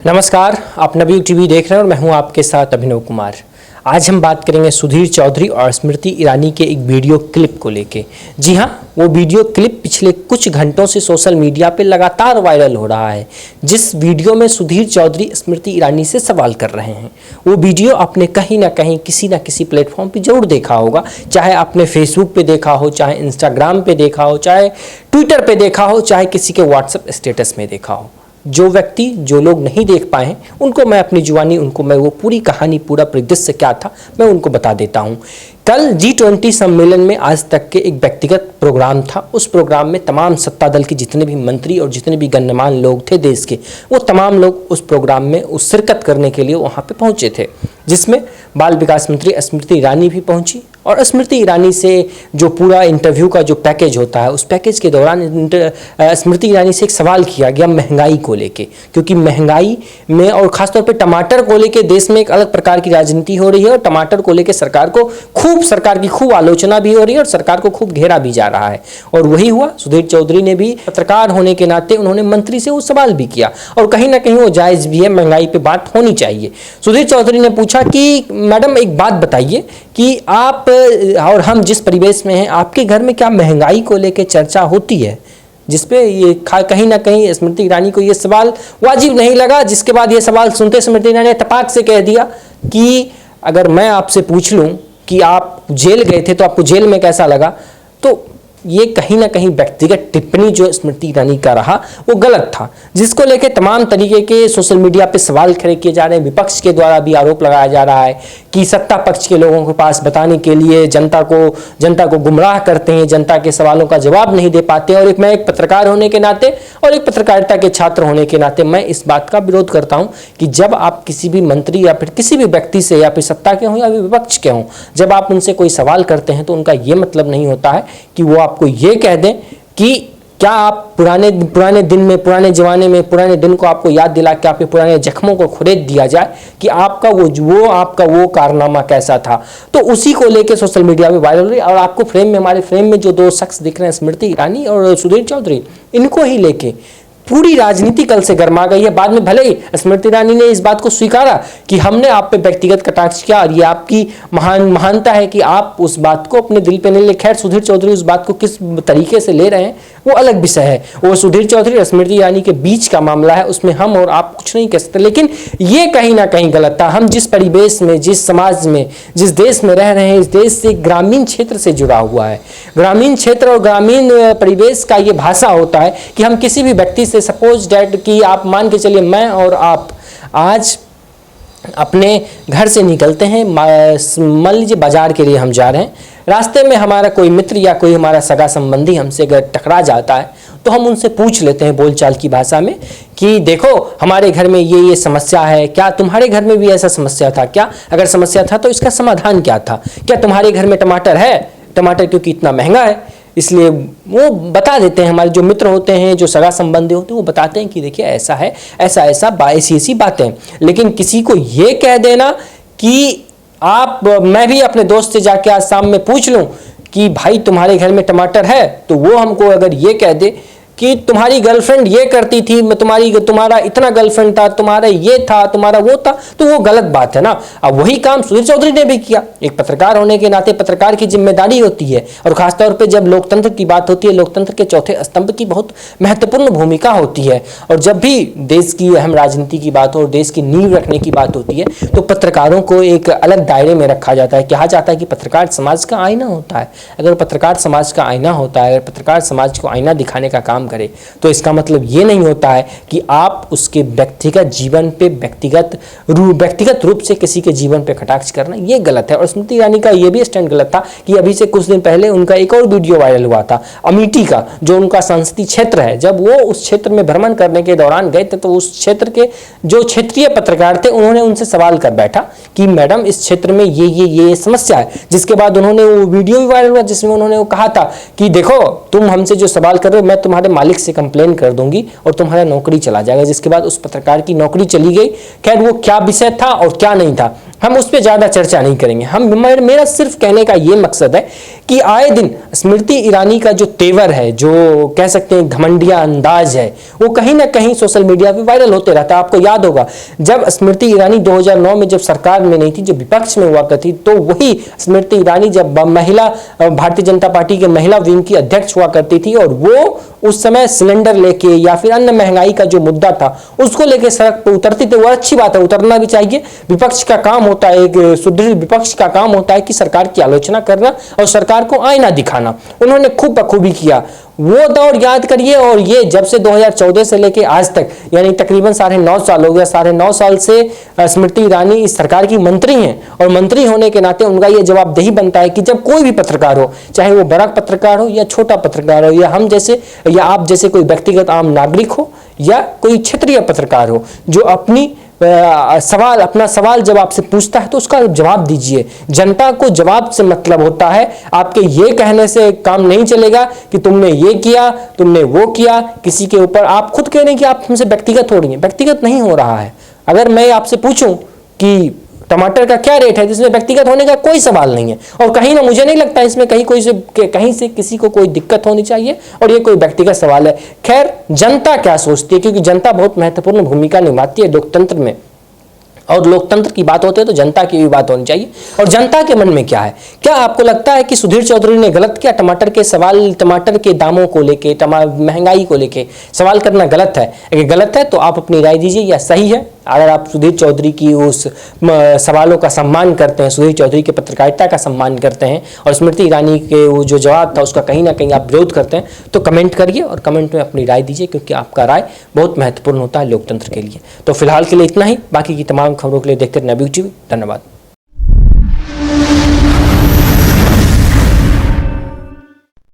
नमस्कार, आप नवयुग टीवी देख रहे हैं और मैं हूं आपके साथ अभिनव कुमार। आज हम बात करेंगे सुधीर चौधरी और स्मृति ईरानी के एक वीडियो क्लिप को लेके। जी हां, वो वीडियो क्लिप पिछले कुछ घंटों से सोशल मीडिया पे लगातार वायरल हो रहा है, जिस वीडियो में सुधीर चौधरी स्मृति ईरानी से सवाल कर रहे हैं। वो वीडियो आपने कहीं ना कहीं किसी ना किसी प्लेटफॉर्म पे जरूर देखा होगा, चाहे आपने फेसबुक पे देखा हो, चाहे इंस्टाग्राम पे देखा हो, चाहे ट्विटर पे देखा हो, चाहे किसी के व्हाट्सएप स्टेटस में देखा हो। जो व्यक्ति जो लोग नहीं देख पाए हैं उनको मैं अपनी जुबानी उनको मैं वो पूरी कहानी पूरा परिदृश्य क्या था मैं उनको बता देता हूं। कल G20 सम्मेलन में आज तक के एक व्यक्तिगत प्रोग्राम था। उस प्रोग्राम में तमाम सत्ता दल के जितने भी मंत्री और जितने भी गण्यमान्य लोग थे देश के, वो तमाम लोग उस प्रोग्राम में उस शिरकत करने के लिए वहाँ पे पहुँचे थे, जिसमें बाल विकास मंत्री स्मृति ईरानी भी पहुंची। और स्मृति ईरानी से जो पूरा इंटरव्यू का जो पैकेज होता है, उस पैकेज के दौरान स्मृति ईरानी से एक सवाल किया गया महंगाई को लेके, क्योंकि महंगाई में और खासतौर पे टमाटर को लेके देश में एक अलग प्रकार की राजनीति हो रही है और टमाटर को लेके सरकार की खूब आलोचना भी हो रही है और सरकार को खूब घेरा भी जा रहा है। और वही हुआ, सुधीर चौधरी ने भी पत्रकार होने के नाते उन्होंने मंत्री से वो सवाल भी किया और कहीं ना कहीं वो जायज भी है, महंगाई पे बात होनी चाहिए। सुधीर चौधरी ने पूछा कि मैडम एक बात बताइए कि आप और हम जिस परिवेश में हैं, आपके घर में क्या महंगाई को लेकर चर्चा होती है? जिसपे ये कहीं ना कहीं स्मृति ईरानी को ये सवाल वाजिब नहीं लगा, जिसके बाद ये सवाल सुनते स्मृति ईरानी ने तपाक से कह दिया कि अगर मैं आपसे पूछ लूं कि आप जेल गए थे तो आपको जेल में कैसा लगा, तो ये कहीं ना कहीं व्यक्तिगत टिप्पणी जो स्मृति ईरानी का रहा वो गलत था, जिसको लेके तमाम तरीके के सोशल मीडिया पे सवाल खड़े किए जा रहे हैं। विपक्ष के द्वारा भी आरोप लगाया जा रहा है कि सत्ता पक्ष के लोगों के पास बताने के लिए जनता को गुमराह करते हैं, जनता के सवालों का जवाब नहीं दे पाते। और मैं एक पत्रकार होने के नाते और एक पत्रकारिता के छात्र होने के नाते मैं इस बात का विरोध करता हूँ कि जब आप किसी भी मंत्री या फिर किसी भी व्यक्ति से या फिर सत्ता के हों या विपक्ष के हों, जब आप उनसे कोई सवाल करते हैं तो उनका ये मतलब नहीं होता है कि वो आपको ये कह दें कि क्या आप पुराने दिन में, पुराने जमाने में, पुराने दिन को आपको याद दिला के आपके पुराने जख्मों को खुरेद दिया जाए कि आपका वो कारनामा कैसा था। तो उसी को लेके सोशल मीडिया पे वायरल हुई। और आपको हमारे फ्रेम में जो दो शख्स दिख रहे हैं, स्मृति ईरानी और सुधीर चौधरी, इनको ही लेके पूरी राजनीति कल से गर्मा गई है। बाद में भले ही स्मृति ईरानी ने इस बात को स्वीकारा कि हमने आप पे व्यक्तिगत कटाक्ष किया और ये आपकी महानता है कि आप उस बात को अपने दिल पे नहीं ले। खैर, सुधीर चौधरी उस बात को किस तरीके से ले रहे हैं वो अलग विषय है, वो सुधीर चौधरी और स्मृति ईरानी के बीच का मामला है, उसमें हम और आप कुछ नहीं कह सकते। लेकिन ये कहीं ना कहीं गलत था। हम जिस परिवेश में, जिस समाज में, जिस देश में रह रहे हैं, इस देश से ग्रामीण क्षेत्र से जुड़ा हुआ है। ग्रामीण क्षेत्र और ग्रामीण परिवेश का ये भाषा होता है कि हम किसी भी व्यक्ति से, सपोज डैट कि आप मान के चलिए मैं और आप आज अपने घर से निकलते हैं, मान लीजिए बाजार के लिए हम जा रहे हैं, रास्ते में हमारा कोई मित्र या कोई हमारा सगा संबंधी हमसे अगर टकरा जाता है तो हम उनसे पूछ लेते हैं बोलचाल की भाषा में कि देखो हमारे घर में ये समस्या है, क्या तुम्हारे घर में भी ऐसा समस्या था क्या? अगर समस्या था तो इसका समाधान क्या था? क्या तुम्हारे घर में टमाटर है? टमाटर क्योंकि इतना महंगा है इसलिए वो बता देते हैं। हमारे जो मित्र होते हैं, जो सगा संबंधी होते हैं, वो बताते हैं कि देखिए ऐसा है, ऐसी बातें। लेकिन किसी को ये कह देना कि मैं भी अपने दोस्त से जाके आज शाम में पूछ लूं कि भाई तुम्हारे घर में टमाटर है, तो वो हमको अगर ये कह दे कि तुम्हारी गर्लफ्रेंड ये करती थी, तुम्हारा इतना गर्लफ्रेंड था, तुम्हारा ये था, तुम्हारा वो था, तो वो गलत बात है ना। अब वही काम सुधीर चौधरी ने भी किया। एक पत्रकार होने के नाते पत्रकार की जिम्मेदारी होती है, और खासतौर पे जब लोकतंत्र की बात होती है, लोकतंत्र के चौथे स्तंभ की बहुत महत्वपूर्ण भूमिका होती है। और जब भी देश की अहम राजनीति की बात हो और देश की नींव रखने की बात होती है तो पत्रकारों को एक अलग दायरे में रखा जाता है। कहा जाता है कि पत्रकार समाज का आईना होता है। अगर पत्रकार समाज का आईना होता है, अगर पत्रकार समाज को आईना दिखाने का काम करे, तो इसका मतलब ये नहीं होता है कि आप उसके व्यक्तिगत जीवन पे व्यक्तिगत रूप से किसी के जीवन पे कटाक्ष करना, ये गलत है। और स्मृति ईरानी का ये भी स्टैंड गलत था कि अभी से कुछ दिन पहले उनका एक और वीडियो वायरल हुआ था अमेठी का, जो उनका संसदीय क्षेत्र है। जब वो उस क्षेत्र में भ्रमण करने के दौरान गए थे तो उस क्षेत्र के जो क्षेत्रीय पत्रकार थे उन्होंने उनसे सवाल कर बैठा कि मैडम इस क्षेत्र में ये समस्या है। जिसके बाद उन्होंने वो वीडियो भी वायरल हुआ जिसमें उन्होंने वो कहा था कि देखो तुम हमसे जो सवाल कर रहे हो, मैं तुम्हारे मालिक से कंप्लेन कर दूंगी और तुम्हारा नौकरी चला जाएगा। जिसके बाद उस पत्रकार की नौकरी चली गई। खैर वो क्या विषय था और क्या नहीं था हम उस पर ज़्यादा चर्चा नहीं करेंगे। मेरा सिर्फ कहने का ये मकसद है कि आए दिन स्मृति ईरानी का जो तेवर है, जो कह सकते हैं घमंडिया अंदाज है, वो कहीं ना कहीं सोशल मीडिया पे वायरल होते रहता है। आपको याद होगा जब स्मृति ईरानी 2009 में जब सरकार में नहीं थी, जब विपक्ष में हुआ करती, तो वही स्मृति ईरानी जब महिला भारतीय जनता पार्टी के महिला विंग की अध्यक्ष हुआ करती थी, और वो उस समय सिलेंडर लेके या फिर अन्य महंगाई का जो मुद्दा था उसको लेके सड़क पर उतरती थी। वो अच्छी बात है, उतरना भी चाहिए। विपक्ष का काम होता है, एक सुदृढ़ विपक्ष का काम होता है कि सरकार की आलोचना करना और सरकार को आईना दिखाना। उन्होंने खूब बखूबी किया। वो दौर याद करिए, और ये जब से 2014 से लेके आज तक यानी तकरीबन 9.5 साल हो गया। 9.5 साल से स्मृति ईरानी इस सरकार की मंत्री हैं, और मंत्री होने के नाते उनका ये जवाबदेही बनता है कि जब कोई भी पत्रकार हो, चाहे वो बड़ा पत्रकार हो या छोटा पत्रकार हो, या हम जैसे या आप जैसे कोई व्यक्तिगत आम नागरिक हो या कोई क्षेत्रीय पत्रकार हो, जो अपना सवाल जब आपसे पूछता है तो उसका जवाब दीजिए। जनता को जवाब से मतलब होता है, आपके ये कहने से काम नहीं चलेगा कि तुमने ये किया, तुमने वो किया। किसी के ऊपर आप खुद कह रहे हैं कि आप हमसे व्यक्तिगत हो रही हैं, व्यक्तिगत नहीं हो रहा है। अगर मैं आपसे पूछूं कि टमाटर का क्या रेट है, जिसमें व्यक्तिगत होने का कोई सवाल नहीं है, और कहीं ना मुझे नहीं लगता इसमें कहीं से किसी को कोई दिक्कत होनी चाहिए, और ये कोई व्यक्तिगत सवाल है। खैर, जनता क्या सोचती है, क्योंकि जनता बहुत महत्वपूर्ण भूमिका निभाती है लोकतंत्र में, और लोकतंत्र की बात होती है तो जनता की भी बात होनी चाहिए। और जनता के मन में क्या है? क्या आपको लगता है कि सुधीर चौधरी ने गलत किया? टमाटर के दामों को लेके, महंगाई को लेके सवाल करना गलत है? अगर गलत है तो आप अपनी राय दीजिए, या सही है? अगर आप सुधीर चौधरी की उस सवालों का सम्मान करते हैं, सुधीर चौधरी की पत्रकारिता का सम्मान करते हैं, और स्मृति ईरानी के वो जो जवाब था उसका कहीं ना कहीं आप विरोध करते हैं, तो कमेंट करिए और कमेंट में अपनी राय दीजिए, क्योंकि आपका राय बहुत महत्वपूर्ण होता है लोकतंत्र के लिए। तो फिलहाल के लिए इतना ही। बाकी की तमाम खबरों के लिए देखते रहना नवयुग टीवी। धन्यवाद।